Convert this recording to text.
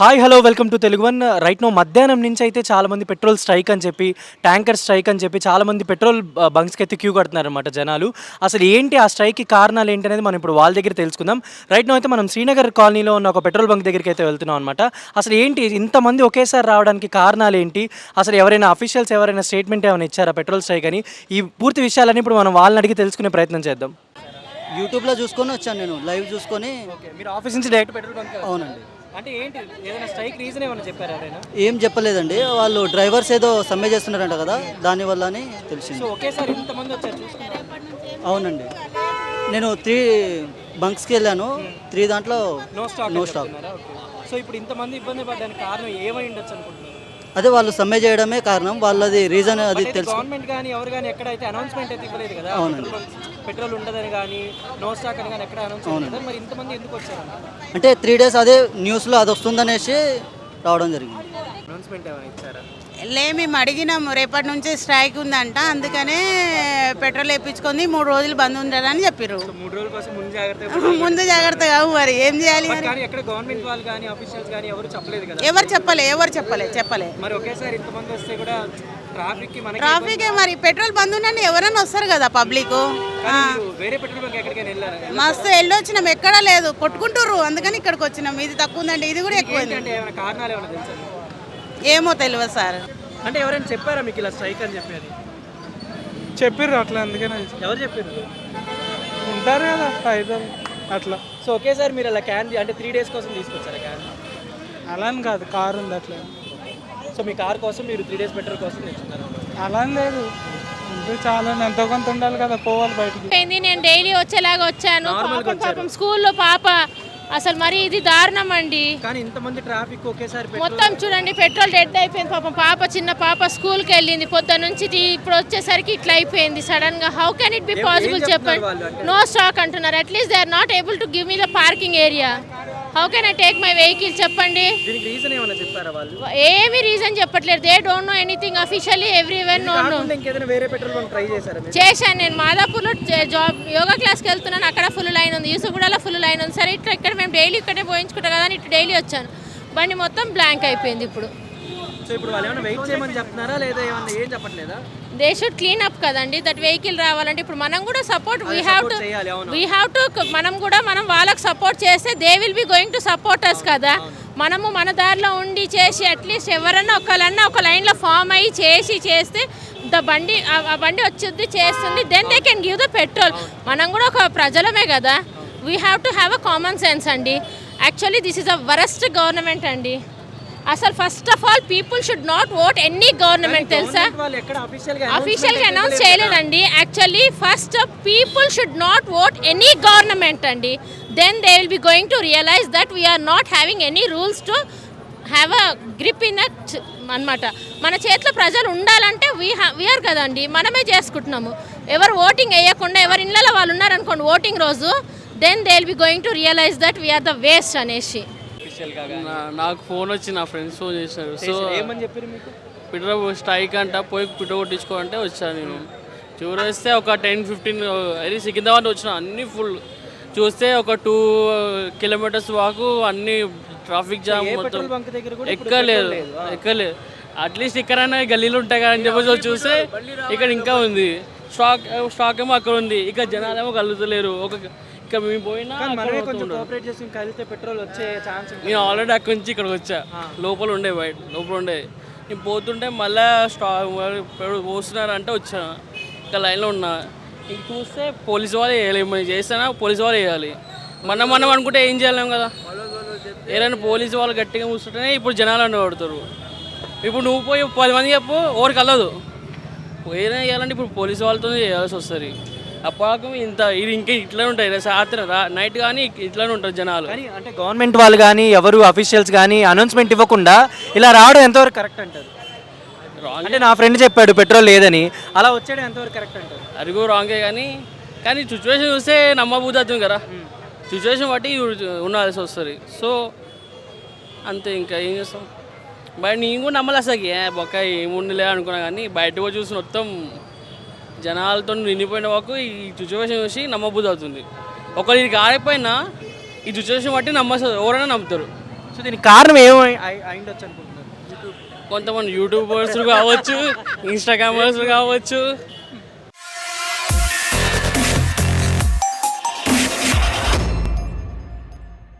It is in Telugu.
Hi hello welcome to Telugu One. Right now మధ్యాహ్నం నుంచి అయితే చాలామంది పెట్రోల్ స్ట్రైక్ అని చెప్పి, ట్యాంకర్ స్ట్రైక్ అని చెప్పి చాలామంది పెట్రోల్ బంక్స్కి అయితే క్యూ కడుతున్నారనమాట జనాలు. అసలు ఏంటి ఆ స్ట్రైక్కి కారణాలు ఏంటి అనేది మనం ఇప్పుడు వాళ్ళ దగ్గర తెలుసుకుందాం. రైట్ నో అయితే మనం శ్రీనగర్ కాలనీలో ఉన్న ఒక పెట్రోల్ బంక్ దగ్గరికి అయితే వెళ్తున్నాం అనమాట. అసలు ఏంటి ఇంతమంది ఒకేసారి రావడానికి కారణాలు ఏంటి, అసలు ఎవరైనా అఫీషియల్స్ ఎవరైనా స్టేట్మెంట్ ఏమైనా ఇచ్చారా పెట్రోల్ స్ట్రైక్ అని? ఈ పూర్తి విషయాలని ఇప్పుడు మనం వాళ్ళని అడిగి తెలుసుకునే ప్రయత్నం చేద్దాం. యూట్యూబ్లో చూసుకొని వచ్చాను, నేను లైవ్ చూసుకొని. ఓకే, మీరు ఆఫీస్ నుంచి డైరెక్ట్ పెట్రోల్ బంక్? అవునండి. అంటే ఏంటి, ఏదైనా స్ట్రైక్ రీజన్ ఏమైనా చెప్పారా ఎవరైనా? ఏం చెప్పలేదండి, వాళ్ళు డ్రైవర్స్ ఏదో సమ్మె చేస్తున్నారంట కదా, దానివల్ల అని తెలిసింది. సో ఒకేసారి ఇంతమంది వచ్చారు చూసుకున్నారా? అవునండి, నేను 3 బంక్స్కి వెళ్ళాను, 3 దాంట్లో no stock no stock. So ఇప్పుడు ఇంతమంది ఇబ్బంది పడడానికి కారణం ఏమై ఉండొచ్చు అనుకుంటున్నారు? అదే వాళ్ళు సమ్మె చేయడమే కారణం, వాళ్ళది రీజన్ అది తెలుసు. గవర్నమెంట్ కానీ ఎవరు కానీ ఎక్కడైతే అనౌన్స్మెంట్ అయితే ఇవ్వలేదు కదా, అవునండి. పెట్రోల్ ఉండదని కానీ నో స్టాక్ అని కానీ ఎక్కడ అనౌన్స్ చేయలేదు. మరి ఇంతమంది ఎందుకు వచ్చారు? అంటే 3 డేస్ అదే న్యూస్లో అది వస్తుందనేసి రావడం జరిగింది. అనౌన్స్మెంట్ ఏమైనా ఇచ్చారా? మేము అడిగినాము, రేపటి నుంచి స్ట్రైక్ ఉందంట, అందుకనే పెట్రోల్ వేయించుకొని 3 రోజులు బంద్ ఉండాలని చెప్పారు. 3 రోజుల కోసం ముందు జాగ్రత్త. ముందు జాగ్రత్త కావు, మరి ఏం చేయాలి? కానీ ఎక్కడ గవర్నమెంట్ వాళ్ళు కానీ అఫీషియల్స్ కానీ ఎవరు చెప్పలేదు కదా. ఎవరు చెప్పలే. మరి ఒకేసారి ఇంతమంది వస్తే కూడా ట్రాఫిక్ మరి పెట్రోల్ బంద్ ఉండండి, ఎవరైనా వస్తారు కదా పబ్లిక్. వేరే పెట్రోల్ బంక్ ఎక్కడికైనా వెళ్ళారా? మస్తు వెళ్ళొచ్చినాం, ఎక్కడా లేదు, కొట్టుకుంటుర్రు, అందుకని ఇక్కడికి వచ్చినాం. ఇది తక్కువ ఉందండి, ఇది కూడా ఎక్కువ. అంటే ఏమైనా కారణాలు ఏమైనా తెలుసా? ఏమో తెలియదు సార్. అంటే ఎవరైనా చెప్పారా మీకు ఇలా స్ట్రైక్ అని చెప్పేది? చెప్పిర్రు అట్లా, అందుకనే ఎవరు చెప్పారు? ఉంటారు కదా ఐదరు అట్లా. సో ఒకేసారి మీరు అలా క్యాన్ అంటే 3 డేస్ కోసం తీసుకొచ్చారా క్యాన్? అలా అని కాదు, కారు ఉంది అట్లా. సో మీ కార్ కోసం మీరు 3 డేస్ పెట్రోల్ కోసం తెచ్చుకున్నారు? అలా అని లేదు, ఉంటే చాలా ఎంతో కొంత ఉండాలి కదా, పోవాలి బయటికి. నేను డైలీ వచ్చేలాగా వచ్చాను. పాపం స్కూల్లో పాప అసలు మరి ఇది దారుణం అండి. కానీ ఇంతమంది ట్రాఫిక్ ఒకేసారి మొత్తం చూడండి, పెట్రోల్ డెడ్ అయిపోయింది. పాపం చిన్న పాప స్కూల్కి వెళ్ళింది పొద్దున్న నుంచి, ఇప్పుడు వచ్చేసరికి ఇట్లా అయిపోయింది సడన్ గా. How can it be possible చెప్పండి? నో స్టాక్ అంటున్నారు. At least they are not able to give me the parking area. How can I take my vehicle చెప్పండి? దీనికి రీజన్ ఏమైనా చెప్పారా వాళ్ళు? ఏమి రీజన్ చెప్పట్లేదు. They don't know anything officially. Everyone no. ఇంకేదైనా వేరే పెట్రోల్ బంక్ ట్రై చేశారా? చేశాను, నేను మాదాపూర్లో యోగా క్లాస్కి వెళ్తున్నాను, అక్కడ ఫుల్ లైన్ ఉంది. యూసుఫ్గూడలో ఫుల్ లైన్ ఉంది. సరే ఇక్కడ మేము డైలీ ఇక్కడే పోయించుకుంటాం కదా అని ఇటు డైలీ వచ్చాను. బండి మొత్తం బ్లాంక్ అయిపోయింది ఇప్పుడు. సో ఇప్పుడు వాళ్ళు ఏమైనా వెయిట్ చేయమని చెప్తున్నారా లేదా ఏమన్నా ఏం చెప్పట్లేదా? దే షుడ్ క్లీన్ అప్ కదండి, దట్ వెహికల్ రావాలంటే. ఇప్పుడు మనం కూడా సపోర్ట్ వీ హ్యావ్ టు మనం వాళ్ళకి సపోర్ట్ చేస్తే they will be going to support us కదా. మనము మన దారిలో ఉండి చేసి అట్లీస్ట్ ఎవరన్నా ఒక లైన్లో ఫామ్ అయ్యి చేస్తే ఆ బండి వచ్చి చేస్తుంది, then they can give the petrol. మనం కూడా ఒక ప్రజలమే కదా. We have to have a common sense అండి. Actually this is a worst government అండి. అసలు first of all people should not vote any government, తెలుసా? అఫీషియల్గా అనౌన్స్ చేయలేదండి. Actually first people should not vote any government అండి. Then they will be going to realise that we are not having any rules to have a grip in అనమాట. మన చేతిలో ప్రజలు ఉండాలంటే వీఆర్ కదండి, మనమే చేసుకుంటున్నాము. ఎవరు ఓటింగ్ వేయకుండా ఎవరి ఇళ్ళలో వాళ్ళు ఉన్నారనుకోండి ఓటింగ్ రోజు, then they will be going to realise that we are the waste అనేసి. నాకు ఫోన్ వచ్చి నా ఫ్రెండ్స్ ఫోన్ చేసినారు. సో ఏమని చెప్పారు మీకు? పెట్రోల్ స్ట్రైక్ అంట, పోయి పెట్రోల్ కొట్టించుకోవాలంటే వచ్చాను. నేను చూస్తే ఒక 10-15 అది సికింద్రాబాద్ వచ్చిన, అన్నీ ఫుల్. చూస్తే ఒక 2 కిలోమీటర్స్ వాకు అన్ని ట్రాఫిక్ జామ్, మొత్తం ఎక్కలేదు. అట్లీస్ట్ ఇక్కడైనా గల్లీలు ఉంటాయి కదా అని చెప్పేసి చూస్తే ఇక్కడ ఇంకా ఉంది. స్టాక్ ఏమో అక్కడ ఉంది, ఇక జనాలేమో కలుగుతలేరు. మేము పోయినా పెట్రోల్ వచ్చే ఛాన్స్. నేను ఆల్రెడీ అక్కడి నుంచి ఇక్కడికి వచ్చా, లోపల ఉండే నేను పోతుంటే మళ్ళీ పోస్తున్నారంటే వచ్చా, ఇంకా లైన్లో ఉన్నా. ఇంక చూస్తే పోలీసు వాళ్ళు వేయాలి, మనం చేస్తానా పోలీసు వాళ్ళు వేయాలి. మనం అనుకుంటే ఏం చేయలేం కదా. ఏదైనా పోలీసు వాళ్ళు గట్టిగా కూర్చుంటేనే ఇప్పుడు జనాలు అన్న పడతారు. ఇప్పుడు నువ్వు పోయి 10 మంది చెప్పు, ఎవరికి కలదు. ఏదైనా చేయాలంటే ఇప్పుడు పోలీసు వాళ్ళతో చేయాల్సి వస్తుంది. అప్పటికి ఇది ఇంకా ఇట్లా ఉంటాయి, రాత్రి నైట్ కానీ ఇట్లానే ఉంటారు జనాలు. కానీ అంటే గవర్నమెంట్ వాళ్ళు కానీ ఎవరు అఫీషియల్స్ కానీ అనౌన్స్మెంట్ ఇవ్వకుండా ఇలా రావడం ఎంతవరకు కరెక్ట్ అంటారు? అంటే నా ఫ్రెండ్ చెప్పాడు పెట్రోల్ లేదని, అలా వచ్చాడు ఎంతవరకు కరెక్ట్ అంటారు? అది కూడా రాంగే, కానీ సిచ్యువేషన్ చూస్తే నమ్మబుద్ధి అవుతుంది కదా. సిచ్యువేషన్ బట్టి ఉండాల్సి వస్తుంది. సో అంతే, ఇంకా ఏం చేస్తాం. బయట నేను కూడా నమ్మలే అసలు బొక్క ఏముండలే అనుకున్నా, కానీ బయటకు చూసి మొత్తం జనాలతో నిండిపోయిన వాకు ఈ సిచ్యువేషన్ చూసి నమ్మబుద్ధి అవుతుంది. ఒకరు ఇది కాకపోయినా ఈ సిచ్యువేషన్ బట్టి ఎవరైనా నమ్ముతారు. సో దీనికి కారణం ఏమై అయిండొచ్చు అనుకుంటున్నారు? కొంతమంది యూట్యూబర్స్ కావచ్చు, ఇన్స్టాగ్రామర్స్ కావచ్చు,